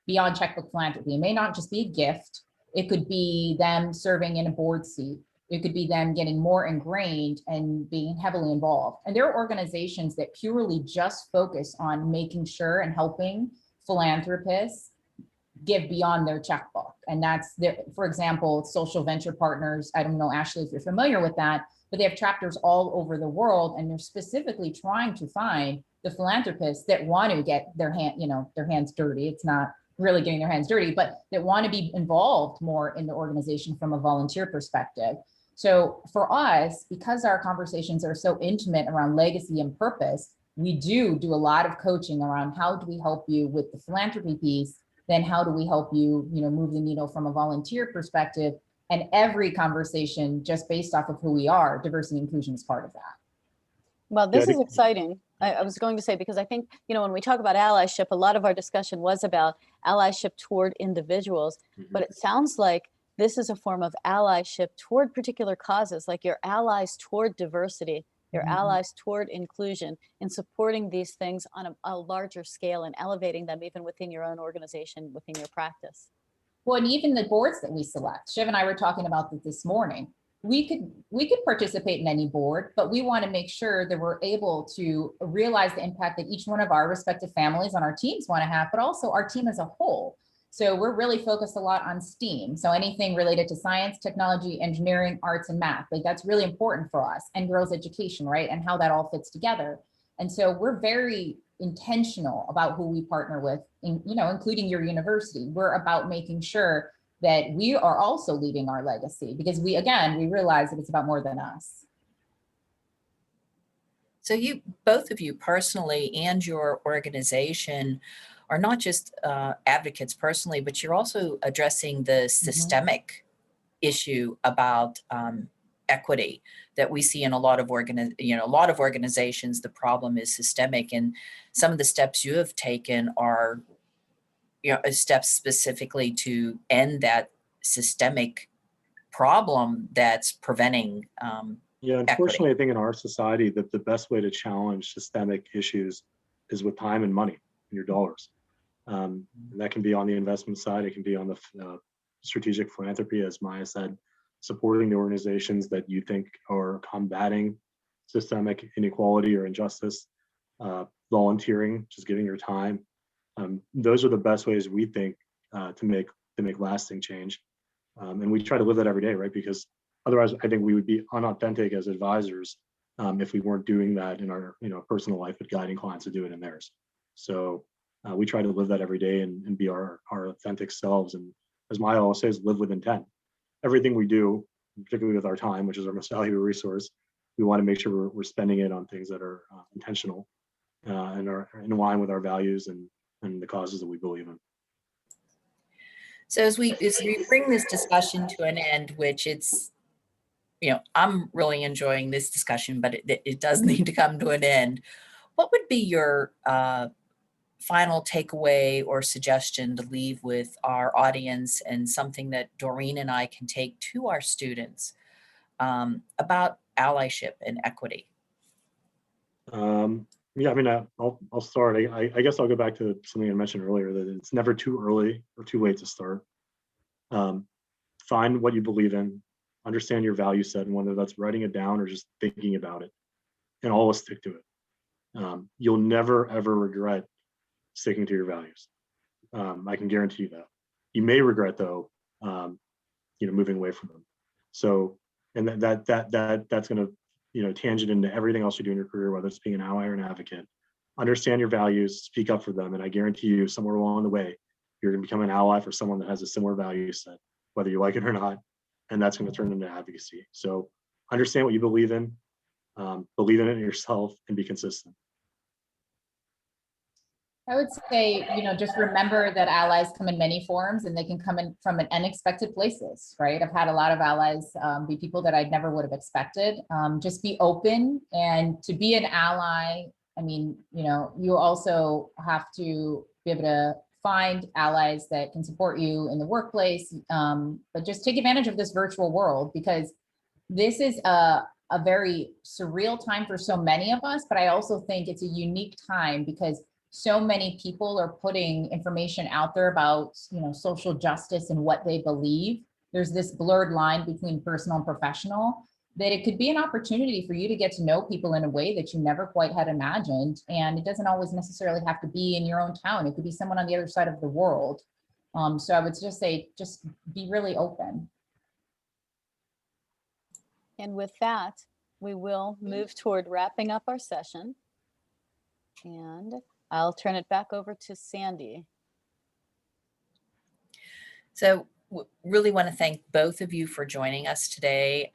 beyond checkbook philanthropy. It may not just be a gift. It could be them serving in a board seat. It could be them getting more ingrained and being heavily involved. And there are organizations that purely just focus on making sure and helping philanthropists give beyond their checkbook. And that's, for example, Social Venture Partners. I don't know, Ashley, if you're familiar with that, but they have chapters all over the world, and they're specifically trying to find the philanthropists that want to get their hands dirty. It's not really getting their hands dirty, but that want to be involved more in the organization from a volunteer perspective. So for us, because our conversations are so intimate around legacy and purpose, we do a lot of coaching around how do we help you with the philanthropy piece, then how do we help you, move the needle from a volunteer perspective. And every conversation, just based off of who we are, diversity and inclusion is part of that. Well, this is exciting. I was going to say, because I think, when we talk about allyship, a lot of our discussion was about allyship toward individuals, but it sounds like this is a form of allyship toward particular causes, like your allies toward diversity, your allies toward inclusion, and supporting these things on a larger scale and elevating them even within your own organization, within your practice. Well, and even the boards that we select, Shiv and I were talking about this morning. We could participate in any board, but we want to make sure that we're able to realize the impact that each one of our respective families on our teams want to have, but also our team as a whole. So we're really focused a lot on STEAM. So anything related to science, technology, engineering, arts, and math, like that's really important for us, and girls' education, right? And how that all fits together. And so we're very intentional about who we partner with, including your university. We're about making sure that we are also leaving our legacy, because we realize that it's about more than us. So both of you personally and your organization are not just advocates personally, but you're also addressing the systemic issue about equity that we see in a lot of organizations. The problem is systemic, and some of the steps you have taken are steps specifically to end that systemic problem that's preventing unfortunately, equity. I think in our society that the best way to challenge systemic issues is with time and money and your dollars. And that can be on the investment side. It can be on the strategic philanthropy, as Myah said, supporting the organizations that you think are combating systemic inequality or injustice, volunteering, just giving your time. Those are the best ways we think to make lasting change. And we try to live that every day, right? Because otherwise, I think we would be unauthentic as advisors if we weren't doing that in our personal life, but guiding clients to do it in theirs. So we try to live that every day and be our authentic selves. And as Myah always says, live with intent. Everything we do, particularly with our time, which is our most valuable resource, we want to make sure we're spending it on things that are intentional and are in line with our values and the causes that we believe in. So as we bring this discussion to an end, which it's, I'm really enjoying this discussion, but it does need to come to an end. What would be your final takeaway or suggestion to leave with our audience, and something that Doreen and I can take to our students about allyship and equity? I'll start. I guess I'll go back to something I mentioned earlier, that it's never too early or too late to start. Find what you believe in, understand your value set, and whether that's writing it down or just thinking about it, and always stick to it. You'll never, ever regret sticking to your values. I can guarantee you that. You may regret, though, moving away from them. So, and that's going to tangent into everything else you do in your career, whether it's being an ally or an advocate. Understand your values, speak up for them, and I guarantee you, somewhere along the way, you're going to become an ally for someone that has a similar value set, whether you like it or not, and that's going to turn into advocacy. So, understand what you believe in it in yourself, and be consistent. I would say, just remember that allies come in many forms, and they can come in from unexpected places, right? I've had a lot of allies be people that I never would have expected. Just be open, and to be an ally, you also have to be able to find allies that can support you in the workplace, but just take advantage of this virtual world, because this is a very surreal time for so many of us, but I also think it's a unique time because so many people are putting information out there about, social justice and what they believe. there's this blurred line between personal and professional, that it could be an opportunity for you to get to know people in a way that you never quite had imagined. And it doesn't always necessarily have to be in your own town. It could be someone on the other side of the world. So I would just say, just be really open. And with that, we will move toward wrapping up our session. And I'll turn it back over to Sandy. So really want to thank both of you for joining us today.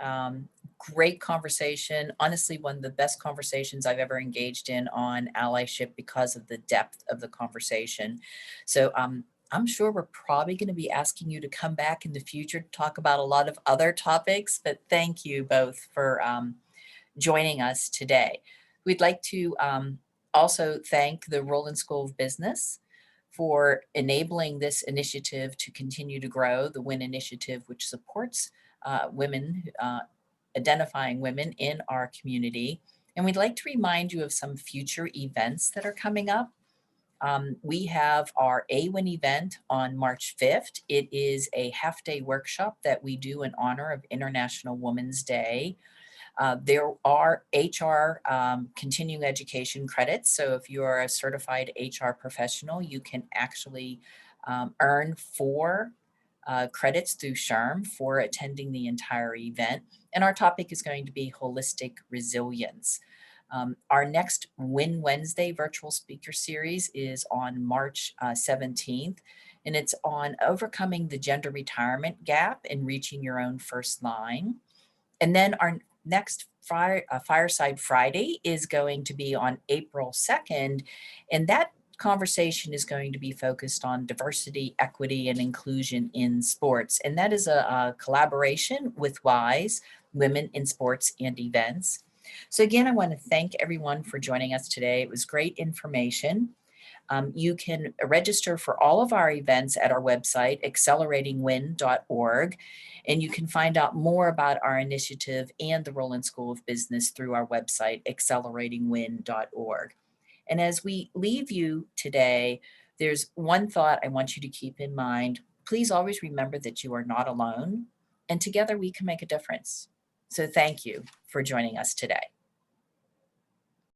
Great conversation. Honestly, one of the best conversations I've ever engaged in on allyship because of the depth of the conversation. So I'm sure we're probably going to be asking you to come back in the future to talk about a lot of other topics, but thank you both for joining us today. We'd like to also thank the Roland School of Business for enabling this initiative to continue to grow, the WIN initiative, which supports women, identifying women in our community. And we'd like to remind you of some future events that are coming up. We have our AWIN event on March 5th. It is a half-day workshop that we do in honor of International Women's Day. There are HR continuing education credits. So if you are a certified HR professional, you can actually earn 4 credits through SHRM for attending the entire event. And our topic is going to be holistic resilience. Our next WIN Wednesday virtual speaker series is on March 17th, and it's on overcoming the gender retirement gap and reaching your own first line. And then our next Fireside Friday is going to be on April 2nd, and that conversation is going to be focused on diversity, equity, and inclusion in sports. And that is a collaboration with WISE, Women in Sports and Events. So again, I want to thank everyone for joining us today. It was great information. You can register for all of our events at our website, acceleratingwin.org, and you can find out more about our initiative and the Roland School of Business through our website, acceleratingwin.org. And as we leave you today, there's one thought I want you to keep in mind. Please always remember that you are not alone, and together we can make a difference. So thank you for joining us today.